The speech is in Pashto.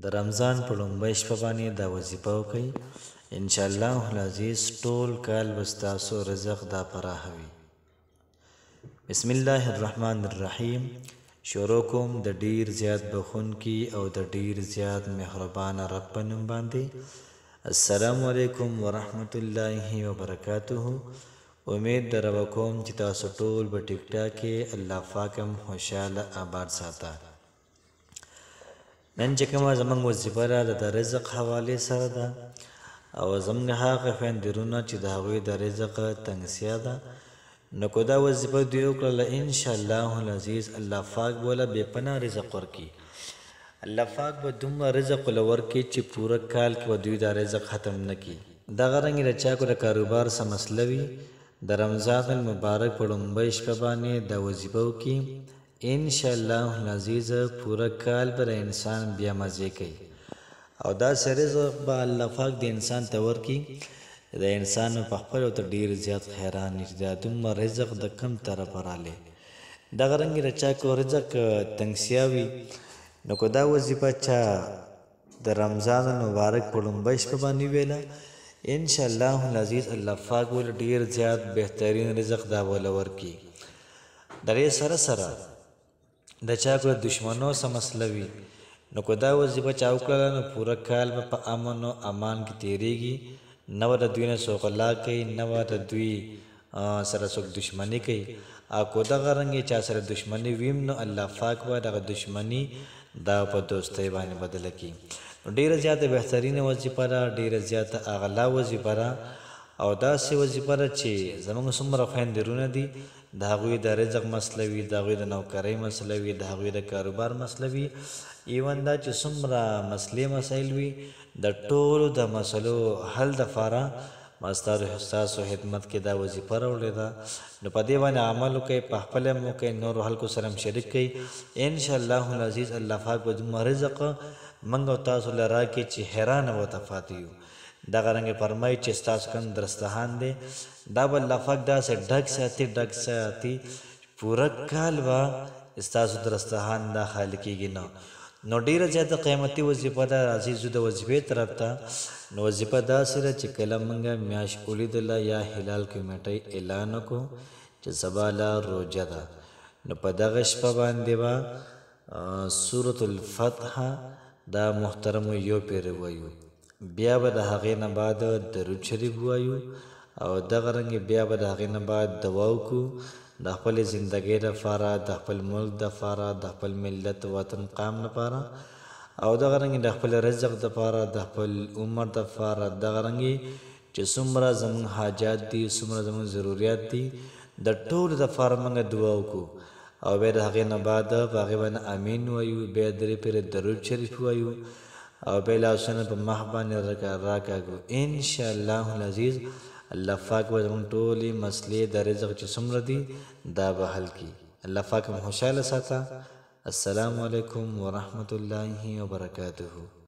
د رمضان په لومړۍ شپه باندې دا وظیفه وکئ. انشاءالله العزیز ټول کال به ستاسو رزق دا پراخ وي. بسم الله الرحمن الرحیم. شروع کوم د ډیر زیات بخونکي او د ډیر زیات مهربان رب په نوم باندې. السلام علیکم ورحمت الله وبرکاته. امید در کوم چې تاسو ټول په ټیک ټاک کې الله پاکم خوشاله آباد ساته. نن چې کومه زموږ وظیفه ده د رزق حوالې سره ده او زموږ هغه خویندرونه چې د هغوی د رزق تنګسیا ده، نو که دا وظیفه دوی وکړله انشاءالله العزیز الله پاک به بې پناه رزق ورکړي. الله پاک به دومره رزق له ورکړي چې پوره کال کې به دوی دا رزق ختم نه کړي. دغه رنګې د چا کو د کاروبار څه مسله وي، د رمضان المبارک په لومړۍ شپه باندې دا وظیفه وکړي، انشاءالله العزیز پورا کال پر انسان بیا مزه کوي. او دا رزق به الله پاک د انسان ته ورکړي، د انسان په خپل ته ډیر زیات خیران نشي. دا دومره رزق د کم طرفه رالی. دغه رنګې د چا کو رزق تنګسیا وي، نو که دا وظیفه چا د رمضان المبارک په لومړۍ شپه باندې ویله، انشاءالله العزیز الله پاک ول ډیر زیات بهترین رزق دا ول ورکړي. درې سره سره د چا کو دشمنو سره مسله وي، نو که دا وظیفه چا وکړله نو پوره کال به په امن او امان کې تیریږي. نه به د دوی نه څوک غلا کوي، نه به د دوی سره څوک دشمني کوي. او که دغه رنګې چا سره دشمني ویم، نو الله پاک به دغه دشمني دا په دوستۍ باندې بدله کړي. نو ډېره زیاته بهترینه وظیفه ده، ډېره زیاته اغلا وظیفه ده. او داسې وظیفه ده چې زموږ څومره خویندرونه دي د هغوی د رزق مسله وي، د هغوی د نوکرۍ مسله وي، د هغوی د کاروبار مسله وي، ایون دا چې څومره مسلې مسایل وي، د ټولو د مسلو حل دپاره ما ستاسو خدمت کې دا وظیفه راوړې ده. نو په دې باندې عمل وکئ، په خپله هم وکئ، نورو خلکو سره هم شریک کئ. انشاءالله العزیز الله پاک به دومره رزق موږ او تاسو له راکړي چې حیرانه ورته پاتې یو. دغه رنګې فرمایي چې ستاسو کوم درستخان دی دا به الله پاک داسې ډک ساتي پوره کال به ستاسو درستخان دا خالی کېږي نه. نو ډېره زیاته قیمتي وظیفه ده. راځئ ځو د وظیفې طرف ته. نو وظیفه داسې ده چې کله موږ میاشت ولیدله یا هلال کمیټۍ اعلان وکړو چې سبا له روژه ده، نو په دغه شپه باندې به سورة الفتح دا محترمو یو پېره وایو، بیا به د هغې نه بعد درود شریف وایو، او دغه رنګې بیا به د هغې نه بعد دعا وکړو د خپلې زندګۍ دپاره، د خپل ملک دپاره، د خپل ملت وطن قام دپاره، او دغه رنګې د خپل رزق دپاره، د خپل عمر دپاره. دغه رنګې چې څومره زموږ حاجات دي، څومره زموږ ضروریات دي، د ټولو دپاره موږ دعا وکړو. او بیا د هغې نه بعد په هغې باندې امین وایو، بیا درې پېره درود شریف وایو، او بیا لاسونه په مخ باندې راکاږو. انشاءالله العزیز الله پاک به زموږ ټولې مسلې د رزق چې څومره دي دا به حل کړي. الله پاک هم خوشحاله ساته. السلام علیکم ورحمت الله وبرکاته.